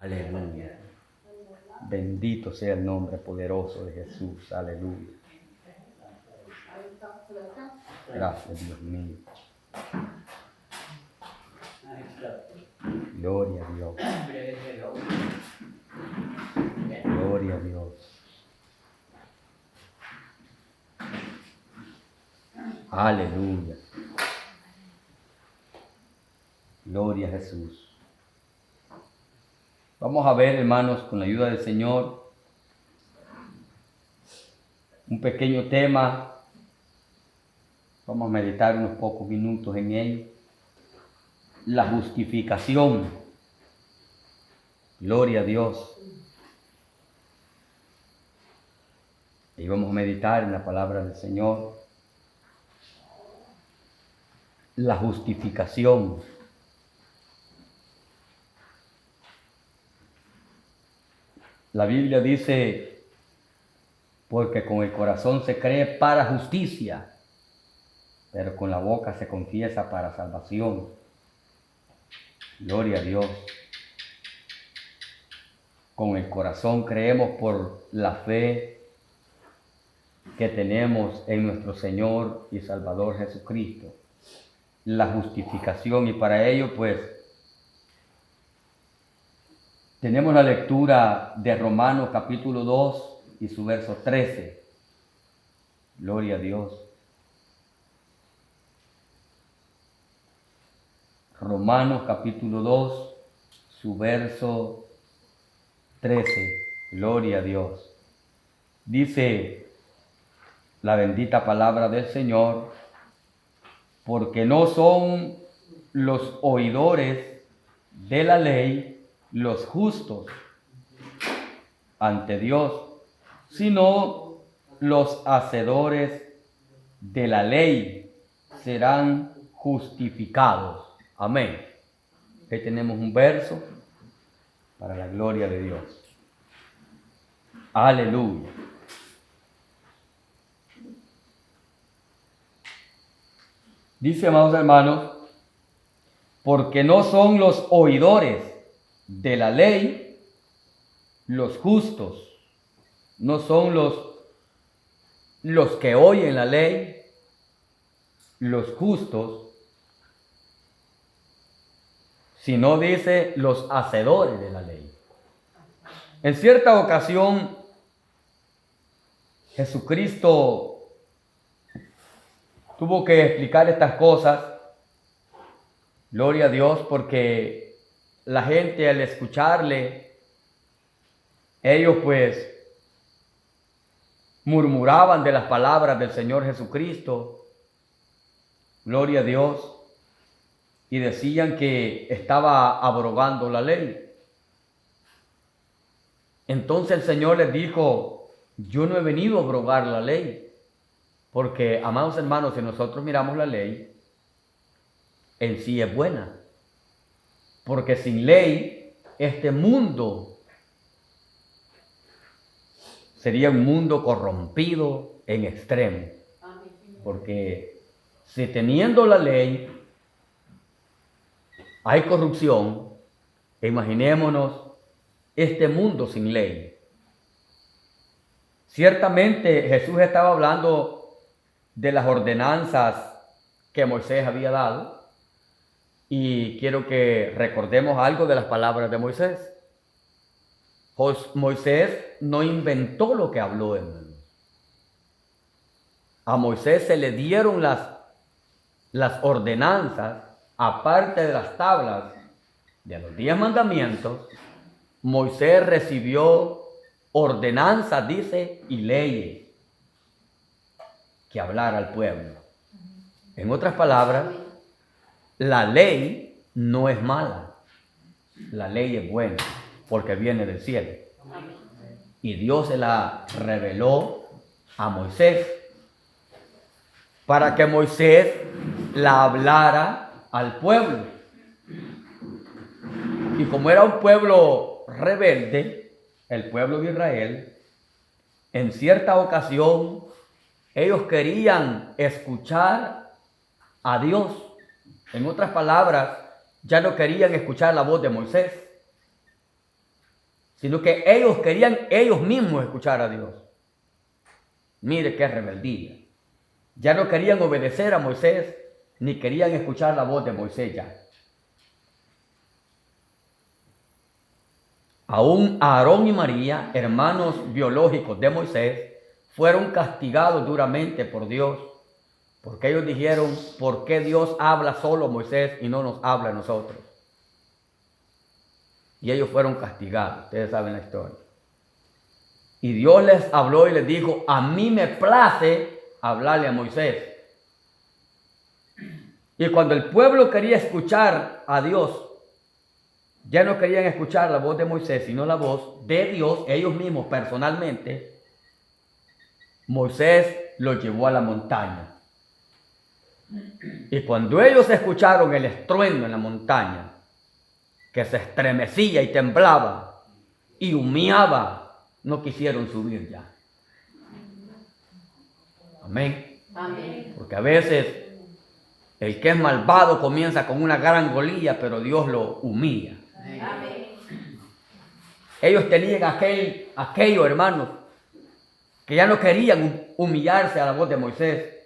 Aleluya. Bendito sea el nombre poderoso de Jesús. Aleluya. Gracias, Dios mío. Gloria a Dios. Gloria a Dios. Aleluya. Gloria a Jesús. Vamos a ver, hermanos, con la ayuda del Señor, un pequeño tema. Vamos a meditar unos pocos minutos en él. La justificación. Gloria a Dios. Y vamos a meditar en la palabra del Señor. La justificación. La Biblia dice, porque con el corazón se cree para justicia, pero con la boca se confiesa para salvación. Gloria a Dios. Con el corazón creemos por la fe que tenemos en nuestro Señor y Salvador Jesucristo. La justificación, y para ello pues tenemos la lectura de Romanos capítulo 2 y su verso 13. Gloria a Dios. Romanos capítulo 2, su verso 13. Gloria a Dios. Dice la bendita palabra del Señor, porque no son los oidores de la ley los justos ante Dios, sino los hacedores de la ley serán justificados. Amén. Aquí tenemos un verso para la gloria de Dios. Aleluya. Dice, amados hermanos, porque no son los oidores de la ley los justos, no son los que oyen la ley los justos, sino dice los hacedores de la ley. En cierta ocasión, Jesucristo tuvo que explicar estas cosas, gloria a Dios, porque la gente al escucarle, ellos pues murmuraban de las palabras del Señor Jesucristo, gloria a Dios, y decían que estaba abrogando la ley. Entonces el Señor les dijo, yo no he venido a abrogar la ley, porque, amados hermanos, si nosotros miramos la ley, en sí es buena, porque sin ley este mundo sería un mundo corrompido en extremo, porque si teniendo la ley hay corrupción, imaginémonos este mundo sin ley. Ciertamente Jesús estaba hablando de las ordenanzas que Moisés había dado, y quiero que recordemos algo de las palabras de Moisés. Moisés no inventó lo que habló, hermano. A Moisés se le dieron las ordenanzas, aparte de las tablas de los 10 mandamientos. Moisés recibió ordenanzas, dice, y leyes que hablar al pueblo. En otras palabras, la ley no es mala, la ley es buena, porque viene del cielo. Y Dios se la reveló a Moisés, para que Moisés la hablara al pueblo. Y como era un pueblo rebelde, el pueblo de Israel, en cierta ocasión, ellos querían escuchar a Dios. En otras palabras, ya no querían escuchar la voz de Moisés. sino que ellos querían ellos mismos escuchar a Dios. Mire qué rebeldía. Ya no querían obedecer a Moisés, ni querían escuchar la voz de Moisés ya. Aún Aarón y María, hermanos biológicos de Moisés, fueron castigados duramente por Dios, porque ellos dijeron, ¿por qué Dios habla solo a Moisés y no nos habla a nosotros? Y ellos fueron castigados, ustedes saben la historia. Y Dios les habló y les dijo, a mí me place hablarle a Moisés. Y cuando el pueblo quería escuchar a Dios, ya no querían escuchar la voz de Moisés, sino la voz de Dios, ellos mismos personalmente, Moisés los llevó a la montaña. Y cuando ellos escucharon el estruendo en la montaña, que se estremecía y temblaba y humeaba, no quisieron subir ya. Amén. Amén. Porque a veces el que es malvado comienza con una gran golilla, pero Dios lo humilla. Amén. Ellos tenían aquello, hermanos, que ya no querían humillarse a la voz de Moisés.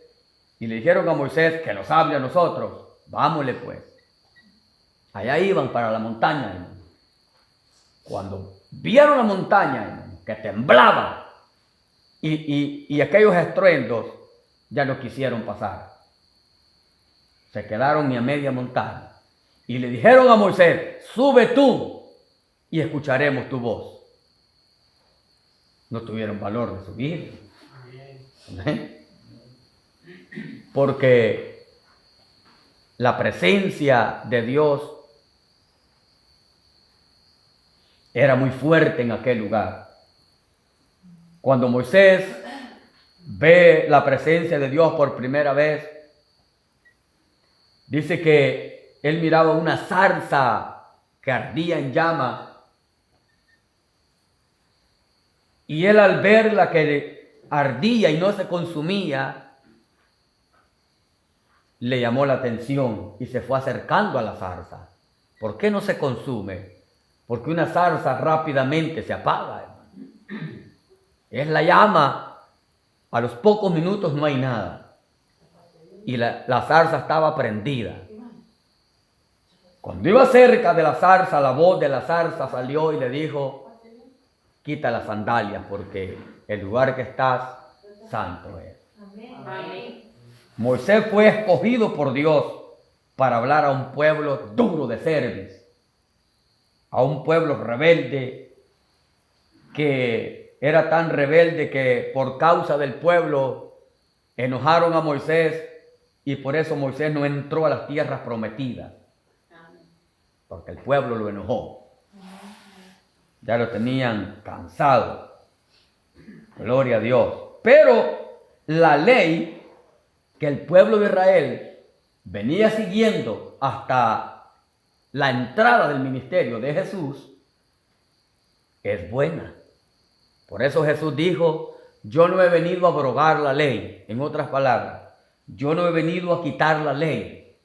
Y le dijeron a Moisés que nos hable a nosotros. Vámonos pues. Allá iban para la montaña, hermano. Cuando vieron la montaña, hermano, que temblaba y aquellos estruendos, ya no quisieron pasar. Se quedaron ni a media montaña. Y le dijeron a Moisés, sube tú y escucharemos tu voz. No tuvieron valor de subir. Amén. Porque la presencia de Dios era muy fuerte en aquel lugar. Cuando Moisés ve la presencia de Dios por primera vez, dice que él miraba una zarza que ardía en llama. Y él al verla que ardía y no se consumía, le llamó la atención y se fue acercando a la zarza. ¿Por qué no se consume? Porque una zarza rápidamente se apaga, hermano. Es la llama, a los pocos minutos no hay nada. Y la zarza estaba prendida. Cuando iba cerca de la zarza, la voz de la zarza salió y le dijo, quita las sandalias porque el lugar que estás, santo es. Amén. Moisés fue escogido por Dios para hablar a un pueblo duro de cerviz, a un pueblo rebelde que era tan rebelde que por causa del pueblo enojaron a Moisés y por eso Moisés no entró a las tierras prometidas, porque el pueblo lo enojó. Ya lo tenían cansado. Gloria a Dios. Pero la ley que el pueblo de Israel venía siguiendo hasta la entrada del ministerio de Jesús es buena. Por eso Jesús dijo, yo no he venido a abrogar la ley. En otras palabras, yo no he venido a quitar la ley.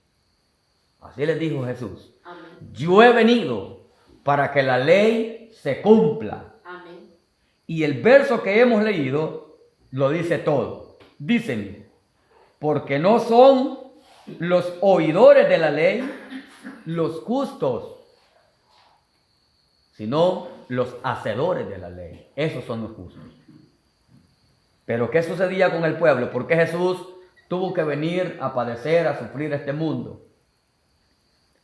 Así les dijo Jesús. Amén. Yo he venido para que la ley se cumpla. Amén. Y el verso que hemos leído lo dice todo. Dicen, porque no son los oidores de la ley los justos, sino los hacedores de la ley. Esos son los justos. Pero ¿qué sucedía con el pueblo? ¿Por qué Jesús tuvo que venir a padecer, a sufrir este mundo?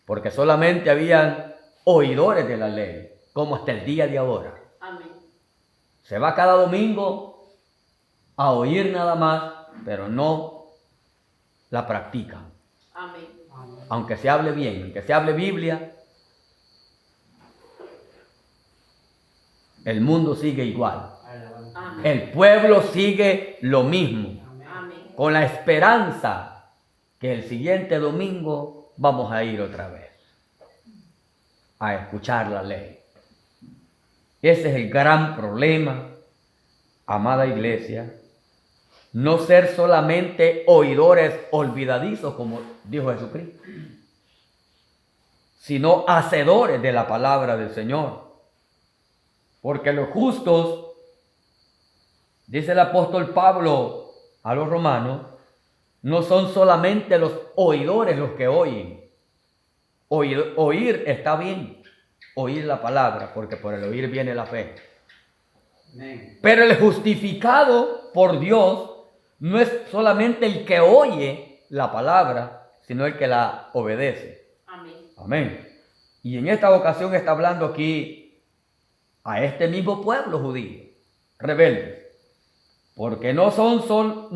Porque solamente habían oidores de la ley, como hasta el día de ahora. Amén. Se va cada domingo a oír nada más, pero no la practican. Amén. Aunque se hable bien, aunque se hable Biblia, el mundo sigue igual. Amén. El pueblo sigue lo mismo, Amén. con la esperanza que el siguiente domingo vamos a ir otra vez a escuchar la ley. Ese es el gran problema, amada iglesia. No ser solamente oidores olvidadizos, como dijo Jesucristo, sino hacedores de la palabra del Señor. Porque los justos, dice el apóstol Pablo a los romanos, no son solamente los oidores los que oyen. Oír está bien, oír la palabra, porque por el oír viene la fe. Amén. Pero el justificado por Dios no es solamente el que oye la palabra, sino el que la obedece. Amén. Amén. Y en esta ocasión está hablando aquí a este mismo pueblo judío, rebelde. Porque no son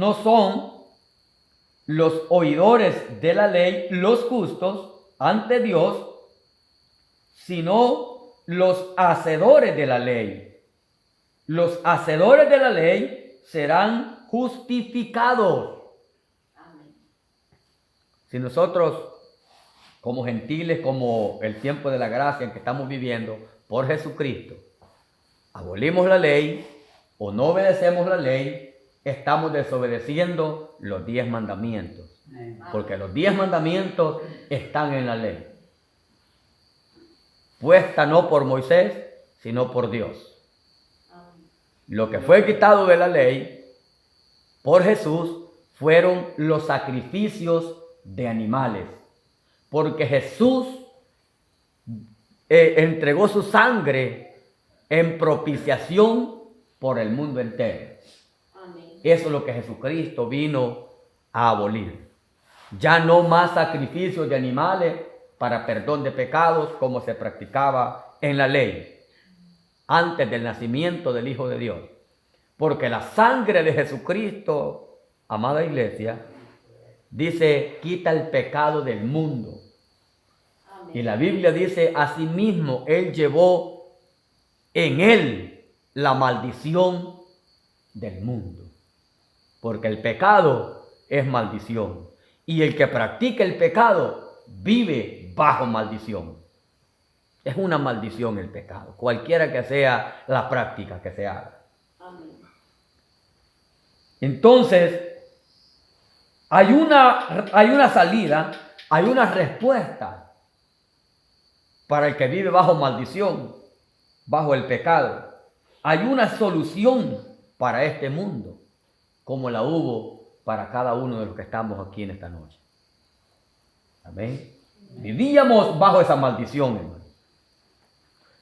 los oidores de la ley los justos ante Dios, sino los hacedores de la ley. Los hacedores de la ley serán justificados. Amén. Si nosotros, como gentiles, como el tiempo de la gracia en que estamos viviendo, por Jesucristo, abolimos la ley o no obedecemos la ley, estamos desobedeciendo los 10 mandamientos. Amén. Porque los 10 mandamientos están en la ley, puesta no por Moisés, sino por Dios. Amén. Lo que fue quitado de la ley por Jesús fueron los sacrificios de animales. Porque Jesús entregó su sangre en propiciación por el mundo entero. Amén. Eso es lo que Jesucristo vino a abolir. Ya no más sacrificios de animales para perdón de pecados como se practicaba en la ley antes del nacimiento del Hijo de Dios. Porque la sangre de Jesucristo, amada iglesia, dice, quita el pecado del mundo. Amén. Y la Biblia dice, asimismo, Él llevó en Él la maldición del mundo. Porque el pecado es maldición. Y el que practica el pecado vive bajo maldición. Es una maldición el pecado, cualquiera que sea la práctica que se haga. Amén. Entonces, hay una salida, hay una respuesta para el que vive bajo maldición, bajo el pecado. Hay una solución para este mundo, como la hubo para cada uno de los que estamos aquí en esta noche. Amén. Vivíamos bajo esa maldición, hermano.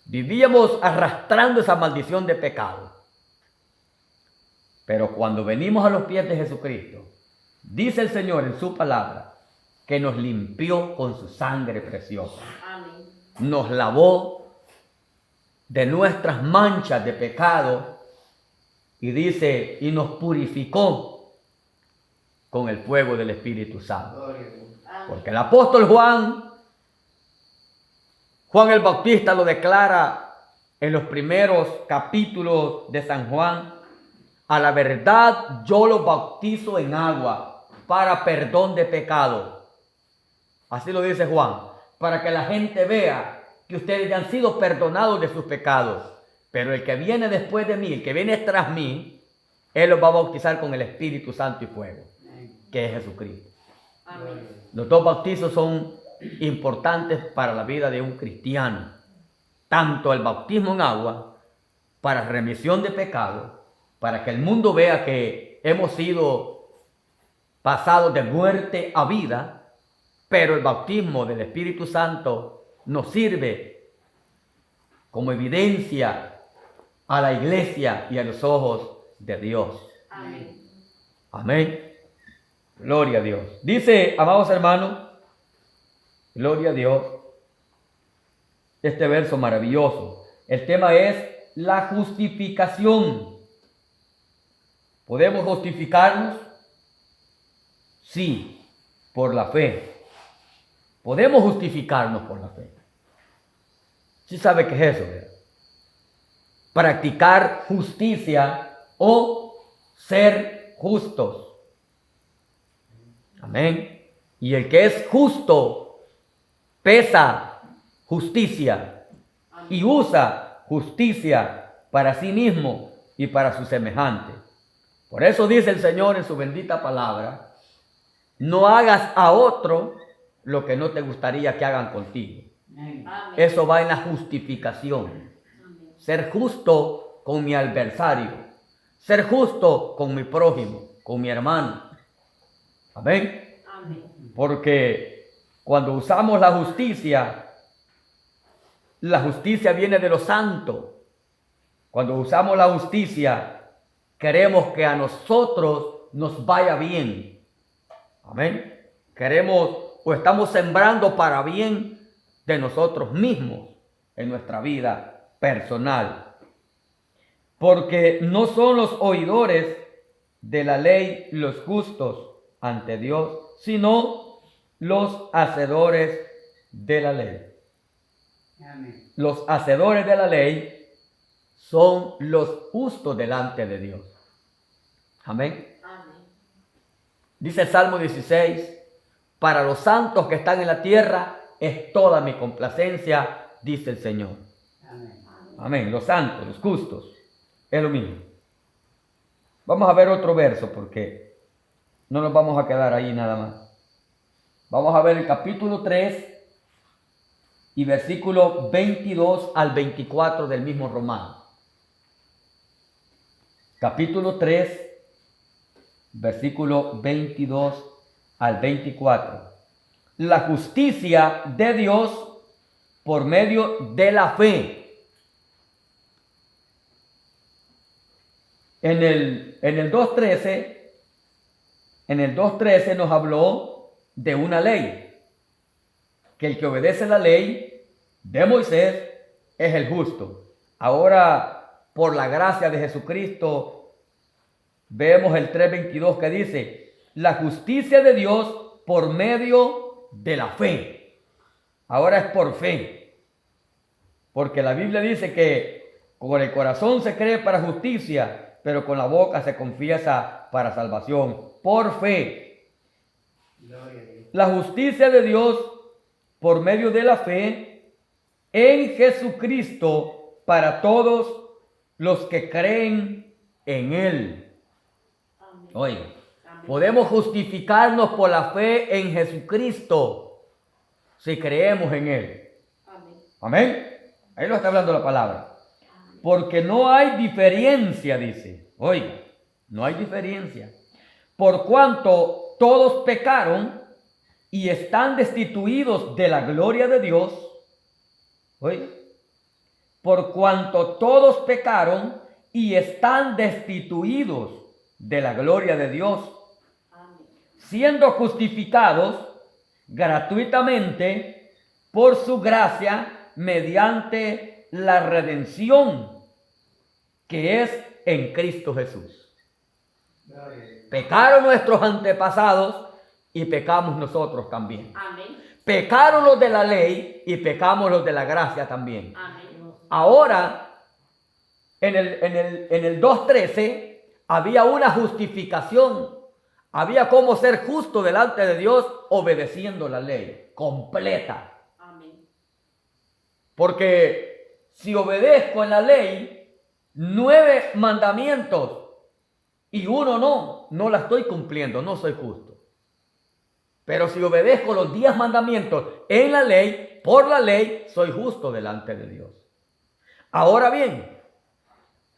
Vivíamos arrastrando esa maldición de pecado. Pero cuando venimos a los pies de Jesucristo, dice el Señor en su palabra que nos limpió con su sangre preciosa. Amén. Nos lavó de nuestras manchas de pecado y dice, y nos purificó con el fuego del Espíritu Santo. Gloria a Dios. Amén. Porque el apóstol Juan el Bautista lo declara en los primeros capítulos de San Juan. A la verdad yo los bautizo en agua para perdón de pecado. Así lo dice Juan, para que la gente vea que ustedes ya han sido perdonados de sus pecados. Pero el que viene después de mí, el que viene tras mí, Él los va a bautizar con el Espíritu Santo y fuego, Amén. que es Jesucristo. Amén. Los dos bautizos son importantes para la vida de un cristiano. Tanto el bautismo en agua para remisión de pecados, para que el mundo vea que hemos sido pasados de muerte a vida, pero el bautismo del Espíritu Santo nos sirve como evidencia a la iglesia y a los ojos de Dios. Amén. Amén. Gloria a Dios. Dice, amados hermanos, gloria a Dios, este verso maravilloso. El tema es la justificación. ¿Podemos justificarnos? Sí, por la fe. Podemos justificarnos por la fe. ¿Sí sabe qué es eso, verdad? Practicar justicia o ser justos. Amén. Y el que es justo pesa justicia y usa justicia para sí mismo y para su semejante. Por eso dice el Señor en su bendita palabra, no hagas a otro lo que no te gustaría que hagan contigo. Amén. Amén. Eso va en la justificación. Amén. ser justo con mi adversario, ser justo con mi prójimo, con mi hermano. Amén. Amén. Porque cuando usamos la justicia viene de lo santo. Cuando usamos la justicia, queremos que a nosotros nos vaya bien. Amén. Queremos o estamos sembrando para bien de nosotros mismos en nuestra vida personal. Porque no son los oidores de la ley los justos ante Dios, sino los hacedores de la ley. Amén. Los hacedores de la ley son los justos delante de Dios. Amén. Amén. Dice el Salmo 16, para los santos que están en la tierra es toda mi complacencia, dice el Señor. Amén. Amén. Los santos, los justos, es lo mismo. Vamos a ver otro verso porque no nos vamos a quedar ahí nada más. Vamos a ver el capítulo 3 y versículo 22 al 24 del mismo Romano. Capítulo 3, versículo 22 al 24. La justicia de Dios por medio de la fe. En el 2.13 nos habló de una ley, que el que obedece la ley de Moisés es el justo. Ahora, por la gracia de Jesucristo, vemos el 3.22 que dice, la justicia de Dios por medio de la fe. Ahora es por fe, porque la Biblia dice que con el corazón se cree para justicia, pero con la boca se confiesa para salvación, por fe. Gloria a Dios. La justicia de Dios por medio de la fe en Jesucristo para todos los que creen en Él. Amén. Oiga, Amén. podemos justificarnos por la fe en Jesucristo si creemos en Él. Amén. Amén. Ahí lo está hablando la palabra. Porque no hay diferencia, dice. Oiga, no hay diferencia. Por cuanto todos pecaron y están destituidos de la gloria de Dios. Oiga, por cuanto todos pecaron y están destituidos de la gloria de Dios, Amén. siendo justificados gratuitamente por su gracia mediante la redención que es en Cristo Jesús. Gloria a Dios. Pecaron nuestros antepasados y pecamos nosotros también. Amén. Pecaron los de la ley y pecamos los de la gracia también. Amén. Ahora, en el 2.13 había una justificación. Había cómo ser justo delante de Dios obedeciendo la ley completa. Amén. Porque si obedezco en la ley 9 mandamientos y uno no la estoy cumpliendo, no soy justo. Pero si obedezco los 10 mandamientos en la ley, por la ley, soy justo delante de Dios. Ahora bien,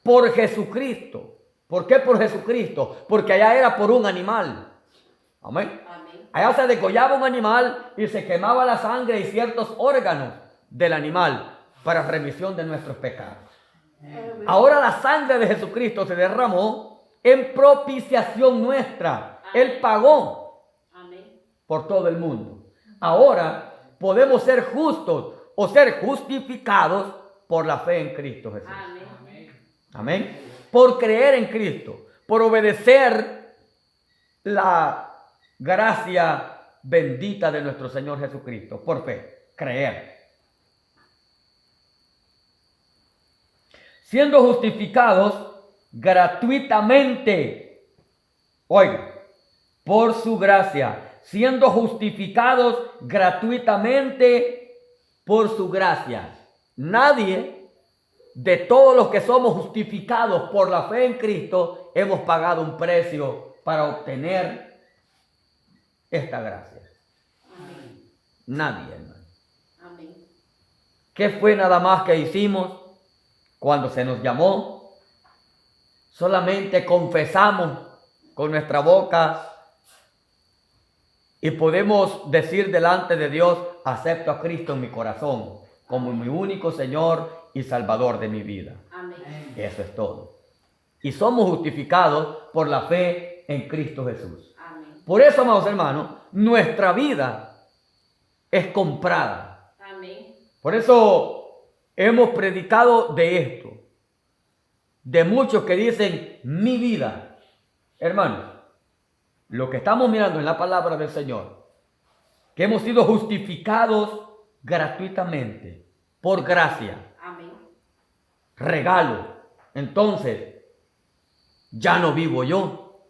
por Jesucristo. ¿Por qué por Jesucristo? Porque allá era por un animal. Amén. Amén. Allá se degollaba un animal y se quemaba la sangre y ciertos órganos del animal para remisión de nuestros pecados. Amén. Ahora la sangre de Jesucristo se derramó en propiciación nuestra. Él pagó Amén. por todo el mundo. Ahora podemos ser justos o ser justificados por la fe en Cristo Jesús. Amén. Amén. Por creer en Cristo, por obedecer la gracia bendita de nuestro Señor Jesucristo, por fe, creer. Siendo justificados gratuitamente, oigan, por su gracia, siendo justificados gratuitamente por su gracia. Nadie de todos los que somos justificados por la fe en Cristo hemos pagado un precio para obtener esta gracia. Amén. Nadie, hermano. Amén. ¿Qué fue nada más que hicimos? cuando se nos llamó, solamente confesamos con nuestra boca y podemos decir delante de Dios: acepto a Cristo en mi corazón como mi único Señor y Salvador de mi vida. Amén. Eso es todo. Y somos justificados por la fe en Cristo Jesús. Amén. Por eso, amados hermanos, nuestra vida es comprada. Amén. Por eso hemos predicado de esto. De muchos que dicen mi vida. Hermanos, lo que estamos mirando en la palabra del Señor, que hemos sido justificados gratuitamente, por gracia, Amén. regalo. Entonces, ya no vivo yo.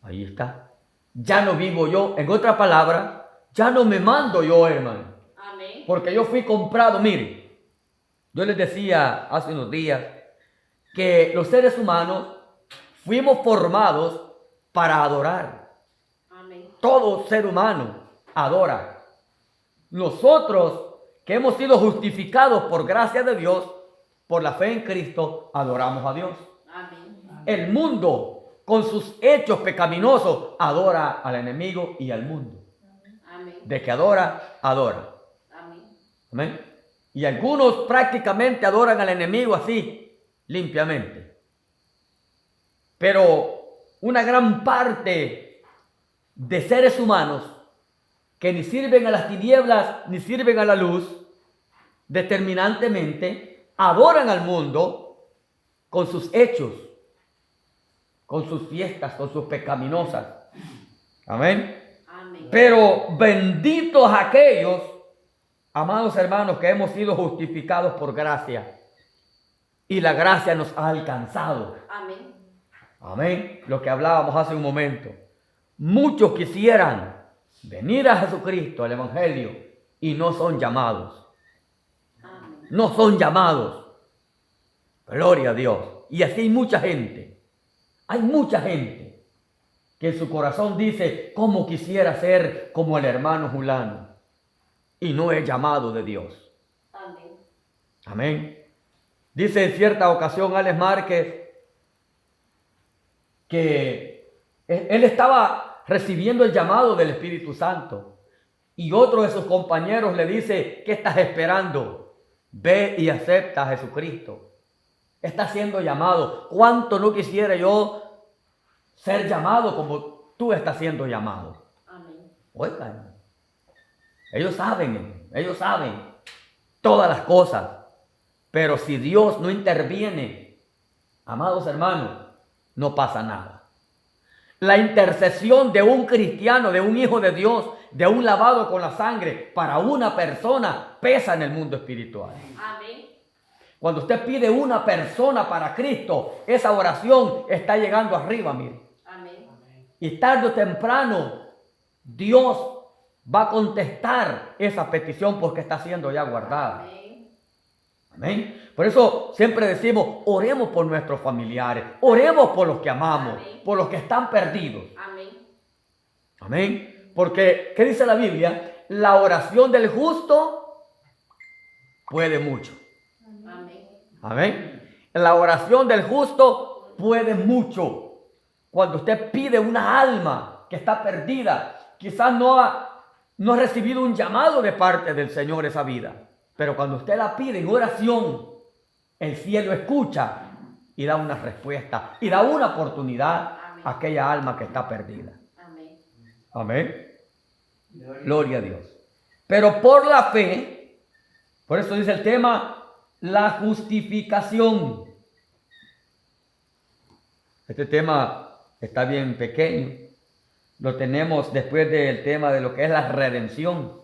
Ahí está. Ya no vivo yo. En otra palabra, ya no me mando yo, hermano. Amén. Porque yo fui comprado. Mire, yo les decía hace unos días que los seres humanos fuimos formados para adorar. Amén. Todo ser humano adora. Nosotros que hemos sido justificados por gracia de Dios, por la fe en Cristo, adoramos a Dios. Amén. El mundo, con sus hechos pecaminosos, adora al enemigo y al mundo. Amén. De que adora, adora. Amén. Amén. Y algunos prácticamente adoran al enemigo así, limpiamente. Pero una gran parte de seres humanos que ni sirven a las tinieblas ni sirven a la luz, determinantemente adoran al mundo con sus hechos, con sus fiestas, con sus pecaminosas. Amén. Amén. Pero benditos aquellos, amados hermanos, que hemos sido justificados por gracia y la gracia nos ha alcanzado. Amén. Amén. Lo que hablábamos hace un momento. Muchos quisieran venir a Jesucristo, al Evangelio, y no son llamados. Amén. No son llamados. Gloria a Dios. Y así hay mucha gente. Hay mucha gente que en su corazón dice: ¿cómo quisiera ser como el hermano fulano? Y no es llamado de Dios. Amén. Amén. Dice en cierta ocasión Alex Márquez que él estaba recibiendo el llamado del Espíritu Santo y otro de sus compañeros le dice: ¿qué estás esperando? Ve y acepta a Jesucristo. Está siendo llamado. ¿Cuánto no quisiera yo ser llamado como tú estás siendo llamado? Amén. Oigan, ellos saben todas las cosas, pero si Dios no interviene, amados hermanos, no pasa nada. La intercesión de un cristiano, de un hijo de Dios, de un lavado con la sangre, para una persona pesa en el mundo espiritual. Amén. Cuando usted pide una persona para Cristo, esa oración está llegando arriba, mire. Amén. Y tarde o temprano, Dios va a contestar esa petición porque está siendo ya guardada. Amén. Amén. Por eso siempre decimos: oremos por nuestros familiares, oremos por los que amamos, Amén. por los que están perdidos. Amén. Amén. Porque, ¿qué dice la Biblia? La oración del justo puede mucho. Amén. Amén. La oración del justo puede mucho. Cuando usted pide una alma que está perdida, quizás no ha recibido un llamado de parte del Señor esa vida. Pero cuando usted la pide en oración, el cielo escucha y da una respuesta y da una oportunidad a aquella alma que está perdida. Amén. Amén. Gloria a Dios. Pero por la fe, por eso dice el tema, la justificación. Este tema está bien pequeño. Lo tenemos después del tema de lo que es la redención,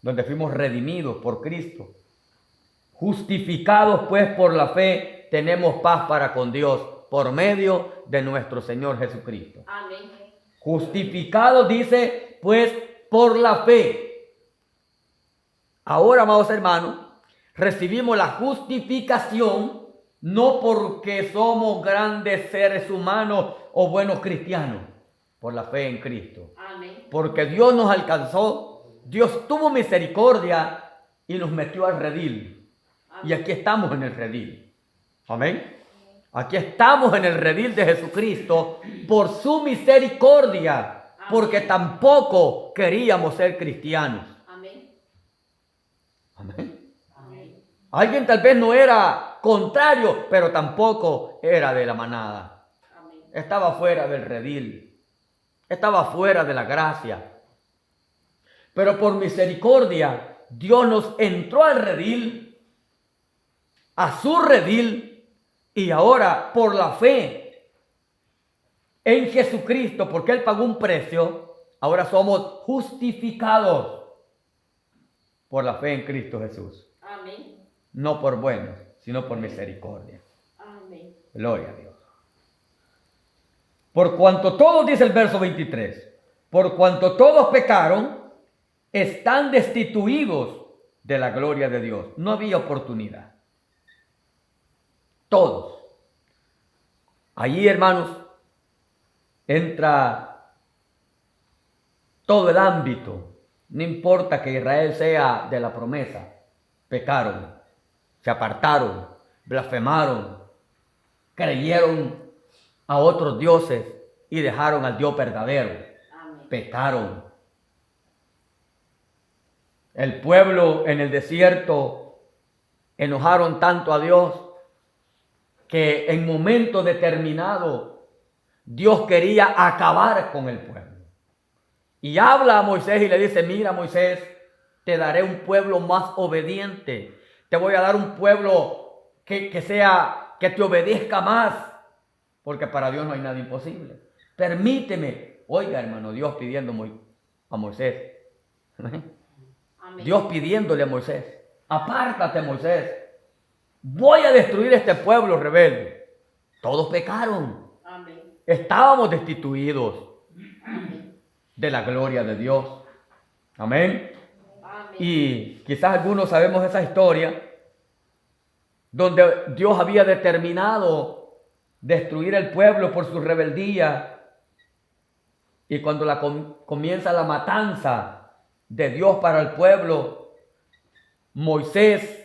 donde fuimos redimidos por Cristo. Justificados pues por la fe, tenemos paz para con Dios por medio de nuestro Señor Jesucristo. Amén. Justificados, dice, pues por la fe. Ahora, amados hermanos, recibimos la justificación no porque somos grandes seres humanos o buenos cristianos, por la fe en Cristo. Amén. Porque Dios nos alcanzó, Dios tuvo misericordia y nos metió al redil. Y aquí estamos en el redil. Amén. Aquí estamos en el redil de Jesucristo por su misericordia, porque tampoco queríamos ser cristianos. Amén. Amén. Amén. Alguien tal vez no era contrario, pero tampoco era de la manada. Amén. Estaba fuera del redil. Estaba fuera de la gracia. Pero por misericordia, Dios nos entró al redil, a su redil, y ahora por la fe en Jesucristo, porque Él pagó un precio, ahora somos justificados por la fe en Cristo Jesús. Amén. No por buenos, sino por misericordia. Amén. Gloria a Dios. Por cuanto todos, dice el verso 23, por cuanto todos pecaron, están destituidos de la gloria de Dios. No había oportunidad. Todos. Allí, hermanos, entra todo el ámbito. No importa que Israel sea de la promesa. Pecaron, se apartaron, blasfemaron, creyeron a otros dioses y dejaron al Dios verdadero. Amén. Pecaron. El pueblo en el desierto enojaron tanto a Dios que en momento determinado Dios quería acabar con el pueblo. Y habla a Moisés y le dice, mira Moisés, te daré un pueblo más obediente. Te voy a dar un pueblo que te obedezca más. Porque para Dios no hay nada imposible. Permíteme. Oiga, hermano, Dios pidiendo a Moisés. Amén. Dios pidiéndole a Moisés, apártate Moisés, voy a destruir este pueblo rebelde. Todos pecaron. Amén. Estábamos destituidos Amén. de la gloria de Dios. Amén. Amén. Y quizás algunos sabemos esa historia donde Dios había determinado destruir el pueblo por su rebeldía. Y cuando comienza la matanza de Dios para el pueblo, Moisés,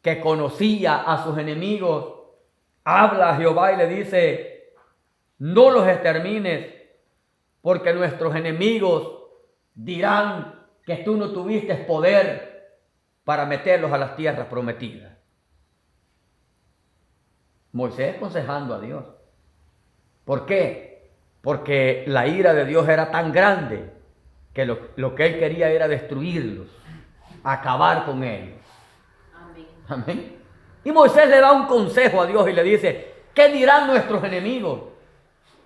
que conocía a sus enemigos, habla a Jehová y le dice, no los extermines, porque nuestros enemigos dirán que tú no tuviste poder para meterlos a las tierras prometidas. Moisés aconsejando a Dios. ¿Por qué? Porque la ira de Dios era tan grande que lo que él quería era destruirlos, acabar con ellos. Amén. Amén. Y Moisés le da un consejo a Dios y le dice, ¿qué dirán nuestros enemigos?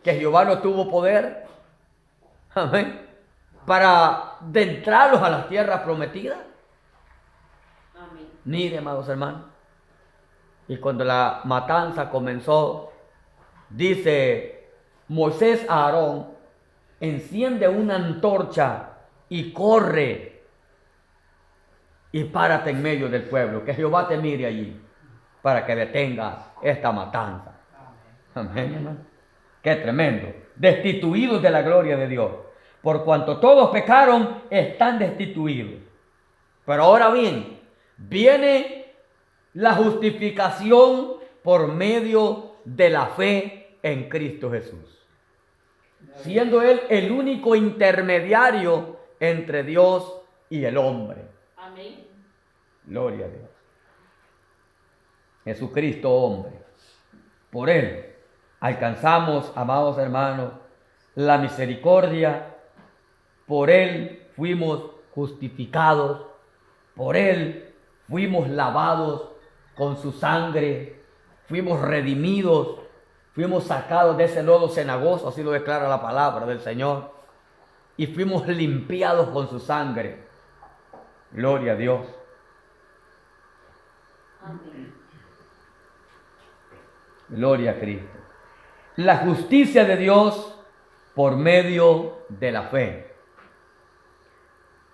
¿Que Jehová no tuvo poder? Amén. Para adentrarlos a las tierras prometidas. Amén. Mire, amados hermanos. Y cuando la matanza comenzó, dice Moisés a Aarón, enciende una antorcha y corre y párate en medio del pueblo, que Jehová te mire allí para que detenga esta matanza. Amén, hermano. Qué tremendo. Destituidos de la gloria de Dios. Por cuanto todos pecaron, están destituidos. Pero ahora bien, viene la justificación por medio de la fe en Cristo Jesús. Siendo Él el único intermediario entre Dios y el hombre. Amén. Gloria a Dios. Jesucristo hombre. Por Él alcanzamos, amados hermanos, la misericordia. Por Él fuimos justificados. Por Él fuimos lavados con su sangre. Fuimos redimidos. Fuimos sacados de ese lodo cenagoso, así lo declara la palabra del Señor. Y fuimos limpiados con su sangre. Gloria a Dios. Amén. Gloria a Cristo. La justicia de Dios por medio de la fe.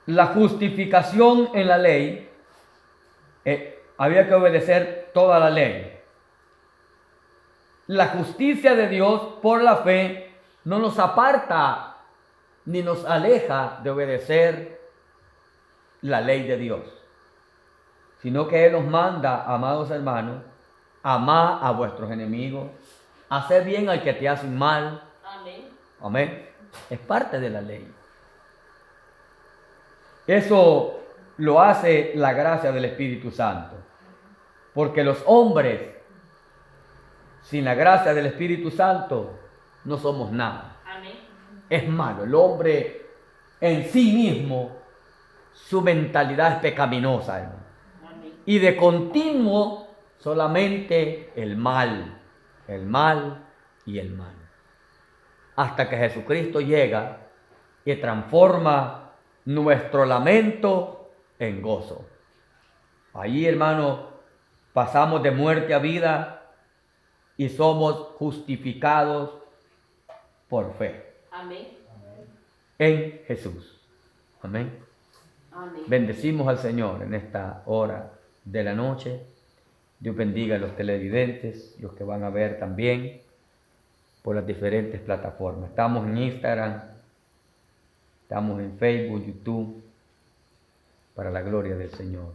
La justificación en la ley, había que obedecer toda la ley. La justicia de Dios por la fe no nos aparta ni nos aleja de obedecer la ley de Dios, sino que Él nos manda, amados hermanos, amar a vuestros enemigos, hacer bien al que te hace mal. Amén. Amén. Es parte de la ley. Eso lo hace la gracia del Espíritu Santo. Porque los hombres, sin la gracia del Espíritu Santo, no somos nada. Amén. Es malo. El hombre en sí mismo, su mentalidad es pecaminosa, hermano. Amén. Y de continuo solamente el mal y el mal. Hasta que Jesucristo llega y transforma nuestro lamento en gozo. Allí, hermano, pasamos de muerte a vida y somos justificados por fe Amén. en Jesús. Amén. Amén. Bendecimos al Señor en esta hora de la noche. Dios bendiga a los televidentes, los que van a ver también por las diferentes plataformas. Estamos en Instagram, estamos en Facebook, YouTube, para la gloria del Señor.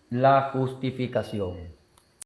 La justificación.